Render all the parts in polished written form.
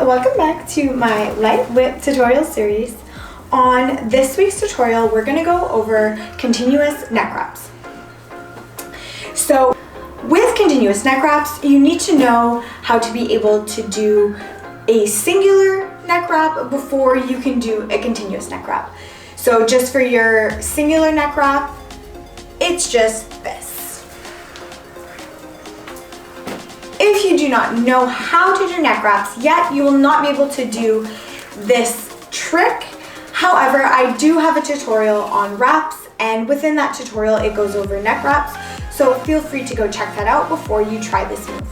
welcome back to my Lightwhip tutorial series. On this week's tutorial, we're going to go over continuous neck wraps. So with continuous neck wraps, you need to know how to be able to do a singular neck wrap before you can do a continuous neck wrap. So just for your singular neck wrap, it's just this. If you do not know how to do neck wraps yet, you will not be able to do this trick. However, I do have a tutorial on wraps, and within that tutorial it goes over neck wraps, so feel free to go check that out before you try this move.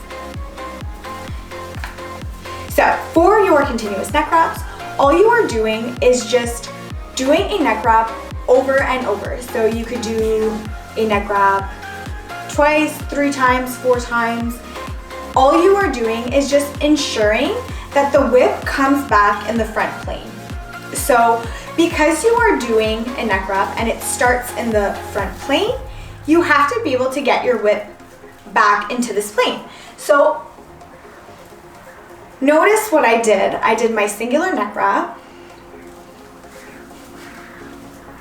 So for your continuous neck wraps, all you are doing is just doing a neck wrap over and over. So you could do a neck wrap twice, 3 times, 4 times. All you are doing is just ensuring that the whip comes back in the front plane. So because you are doing a neck wrap and it starts in the front plane, you have to be able to get your whip back into this plane. So notice what I did. I did my singular neck wrap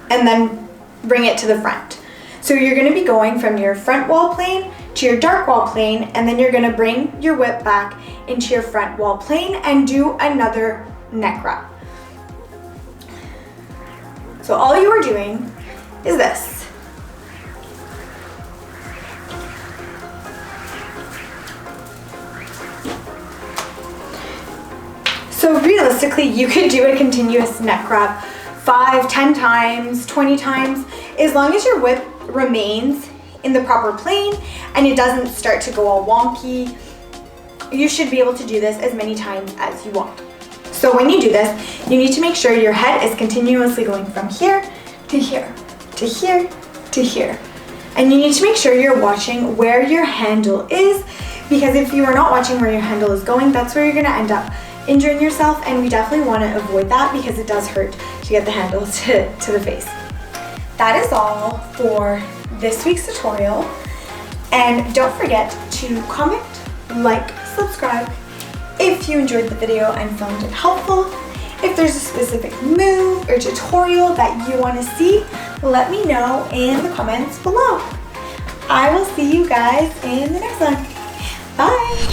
and then bring it to the front. So you're going to be going from your front wall plane to your dark wall plane, and then you're going to bring your whip back into your front wall plane and do another neck wrap. So all you are doing is this. So realistically, you could do a continuous neck wrap 5, 10 times, 20 times, as long as your whip remains in the proper plane and it doesn't start to go all wonky. You should be able to do this as many times as you want. So when you do this, you need to make sure your head is continuously going from here to here, to here, to here. And you need to make sure you're watching where your handle is, because if you are not watching where your handle is going, that's where you're gonna end up injuring yourself, and we definitely wanna avoid that because it does hurt to get the handle to the face. That is all for this week's tutorial, and don't forget to comment, like, subscribe if you enjoyed the video and found it helpful. If there's a specific move or tutorial that you want to see, let me know in the comments below. I will see you guys in the next one. Bye!